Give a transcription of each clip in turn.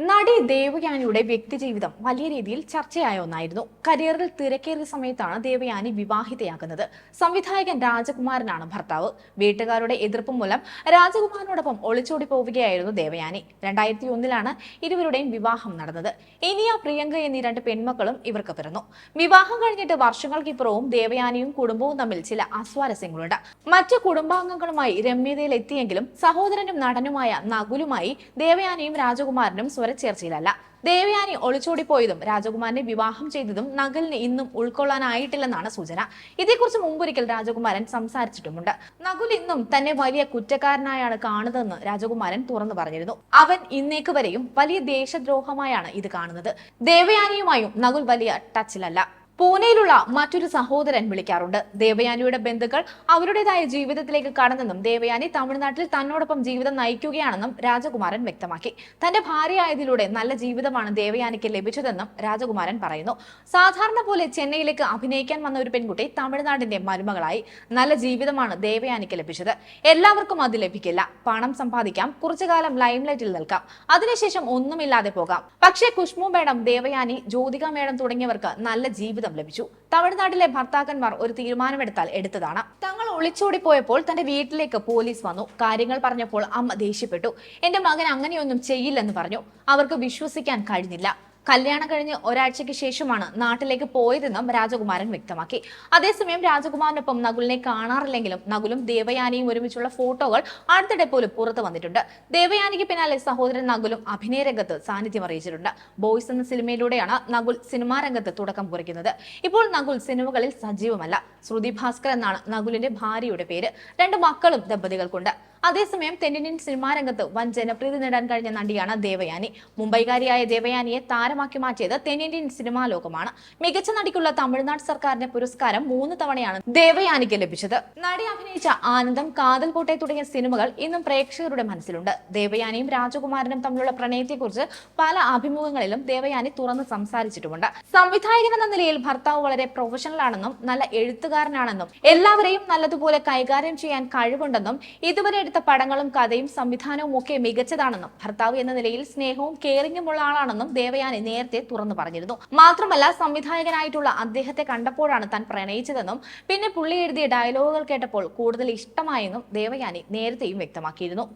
നടി ദേവയാനിയുടെ വ്യക്തിജീവിതം വലിയ രീതിയിൽ ചർച്ചയായ ഒന്നായിരുന്നു. കരിയറിൽ തിരക്കേറിയ സമയത്താണ് ദേവയാനി വിവാഹിതയാകുന്നത്. സംവിധായകൻ രാജകുമാരനാണ് ഭർത്താവ്. വീട്ടുകാരുടെ എതിർപ്പ് മൂലം രാജകുമാരനോടൊപ്പം ഒളിച്ചോടി പോവുകയായിരുന്നു ദേവയാനി. 2001 ഇരുവരുടെയും വിവാഹം നടന്നത്. ഇനിയ, പ്രിയങ്ക എന്നീ 2 പെൺമക്കളും ഇവർക്ക് പിറന്നു. വിവാഹം കഴിഞ്ഞിട്ട് വർഷങ്ങൾക്കിപ്പുറവും ദേവയാനിയും കുടുംബവും തമ്മിൽ ചില അസ്വാരസ്യങ്ങളുണ്ട്. മറ്റു കുടുംബാംഗങ്ങളുമായി രമ്യതയിൽ എത്തിയെങ്കിലും സഹോദരനും നടനുമായ നകുലുമായി ദേവയാനിയും രാജകുമാരനും സ്വരച്ചേർച്ചയിലല്ല. ദേവയാനി ഒളിച്ചോടിപ്പോയതും രാജകുമാരനെ വിവാഹം ചെയ്തതും നകുലിന് ഇന്നും ഉൾക്കൊള്ളാനായിട്ടില്ലെന്നാണ് സൂചന. ഇതേക്കുറിച്ച് മുമ്പൊരിക്കൽ രാജകുമാരൻ സംസാരിച്ചിട്ടുമുണ്ട്. നകുൽ ഇന്നും തന്നെ വലിയ കുറ്റക്കാരനായാണ് കാണുന്നതെന്ന് രാജകുമാരൻ തുറന്നു പറഞ്ഞിരുന്നു. അവൻ ഇന്നേക്ക് വരെയും വലിയ ദേശദ്രോഹമായാണ് ഇത് കാണുന്നത്. ദേവയാനിയുമായും നകുൽ വലിയ ടച്ചിലല്ല. പൂനെയിലുള്ള മറ്റൊരു സഹോദരൻ വിളിക്കാറുണ്ട്. ദേവയാനിയുടെ ബന്ധുക്കൾ അവരുടേതായ ജീവിതത്തിലേക്ക് കടന്നെന്നും ദേവയാനി തമിഴ്നാട്ടിൽ തന്നോടൊപ്പം ജീവിതം നയിക്കുകയാണെന്നും രാജകുമാരൻ വ്യക്തമാക്കി. തന്റെ ഭാര്യയായതിലൂടെ നല്ല ജീവിതമാണ് ദേവയാനിക്ക് ലഭിച്ചതെന്നും രാജകുമാരൻ പറയുന്നു. സാധാരണ പോലെ ചെന്നൈയിലേക്ക് അഭിനയിക്കാൻ വന്ന ഒരു പെൺകുട്ടി തമിഴ്നാടിന്റെ മരുമകളായി. നല്ല ജീവിതമാണ് ദേവയാനിക്ക് ലഭിച്ചത്. എല്ലാവർക്കും അത് ലഭിക്കില്ല. പണം സമ്പാദിക്കാം, കുറച്ചു കാലം ലൈംലൈറ്റിൽ നിൽക്കാം, അതിനുശേഷം ഒന്നുമില്ലാതെ പോകാം. പക്ഷേ കുഷ്മു മേഡം, ദേവയാനി, ജ്യോതിക മേഡം തുടങ്ങിയവർക്ക് നല്ല ജീവിതം ലഭിച്ചു. തമിഴ്നാട്ടിലെ ഭർത്താക്കന്മാർ ഒരു തീരുമാനമെടുത്താൽ എടുത്തതാണ്. തങ്ങൾ ഒളിച്ചോടിപ്പോയപ്പോൾ തന്റെ വീട്ടിലേക്ക് പോലീസ് വന്നു. കാര്യങ്ങൾ പറഞ്ഞപ്പോൾ അമ്മ ദേഷ്യപ്പെട്ടു. എന്റെ മകൻ അങ്ങനെയൊന്നും ചെയ്യില്ലെന്ന് പറഞ്ഞു. അവർക്ക് വിശ്വസിക്കാൻ കഴിഞ്ഞില്ല. കല്യാണം കഴിഞ്ഞ് ഒരാഴ്ചയ്ക്ക് ശേഷമാണ് നാട്ടിലേക്ക് പോയതെന്നും രാജകുമാരൻ വ്യക്തമാക്കി. അതേസമയം രാജകുമാരനൊപ്പം നകുലിനെ കാണാറില്ലെങ്കിലും നകുലും ദേവയാനിയും ഒരുമിച്ചുള്ള ഫോട്ടോകൾ അടുത്തിടെ പോലും പുറത്തു വന്നിട്ടുണ്ട്. ദേവയാനിക്ക് പിന്നാലെ സഹോദരൻ നകുലും അഭിനയ രംഗത്ത് സാന്നിധ്യം അറിയിച്ചിട്ടുണ്ട്. ബോയ്സ് എന്ന സിനിമയിലൂടെയാണ് നകുൽ സിനിമാ രംഗത്ത് തുടക്കം കുറിക്കുന്നത്. ഇപ്പോൾ നകുൽ സിനിമകളിൽ സജീവമല്ല. ശ്രുതി ഭാസ്കർ എന്നാണ് നകുലിന്റെ ഭാര്യയുടെ പേര്. 2 മക്കളും ദമ്പതികൾക്കുണ്ട്. അതേസമയം തെന്നിന്ത്യൻ സിനിമാ രംഗത്ത് വൻ ജനപ്രീതി നേടാൻ കഴിഞ്ഞ നടിയാണ് ദേവയാനി. മുംബൈകാരിയായ ദേവയാനിയെ താരമാക്കി മാറ്റിയത് തെന്നിന്ത്യൻ സിനിമാ ലോകമാണ്. മികച്ച നടിക്കുള്ള തമിഴ്നാട് സർക്കാരിന്റെ പുരസ്കാരം 3 തവണയാണ് ദേവയാനിക്ക് ലഭിച്ചത്. നടി അഭിനയിച്ച ആനന്ദം, കാതൽ കോട്ടെ തുടങ്ങിയ സിനിമകൾ ഇന്നും പ്രേക്ഷകരുടെ മനസ്സിലുണ്ട്. ദേവയാനിയും രാജകുമാരനും തമ്മിലുള്ള പ്രണയത്തെക്കുറിച്ച് പല അഭിമുഖങ്ങളിലും ദേവയാനി തുറന്ന് സംസാരിച്ചിട്ടുമുണ്ട്. സംവിധായകൻ എന്ന നിലയിൽ ഭർത്താവ് വളരെ പ്രൊഫഷണൽ ആണെന്നും നല്ല എഴുത്തുകാരനാണെന്നും എല്ലാവരെയും നല്ലതുപോലെ കൈകാര്യം ചെയ്യാൻ കഴിവുണ്ടെന്നും ഇതുവരെ എടുത്ത പടങ്ങളും കഥയും സംവിധാനവും ഒക്കെ മികച്ചതാണെന്നും ഭർത്താവ് എന്ന നിലയിൽ സ്നേഹവും കെയറിംഗുമുള്ള ആളാണെന്നും ദേവയാനി നേരത്തെ തുറന്നു പറഞ്ഞിരുന്നു. മാത്രമല്ല, സംവിധായകനായിട്ടുള്ള അദ്ദേഹത്തെ കണ്ടപ്പോഴാണ് താൻ പ്രണയിച്ചതെന്നും പിന്നെ പുള്ളി എഴുതിയ ഡയലോഗുകൾ കേട്ടപ്പോൾ കൂടുതൽ ഇഷ്ടമായെന്നും ദേവയാനി നേരത്തെയും വ്യക്തമാക്കിയിരുന്നു.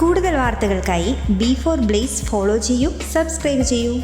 കൂടുതൽ വാർത്തകൾക്കായി B4 Blaze ഫോളോ ചെയ്യൂ, സബ്സ്ക്രൈബ് ചെയ്യൂ.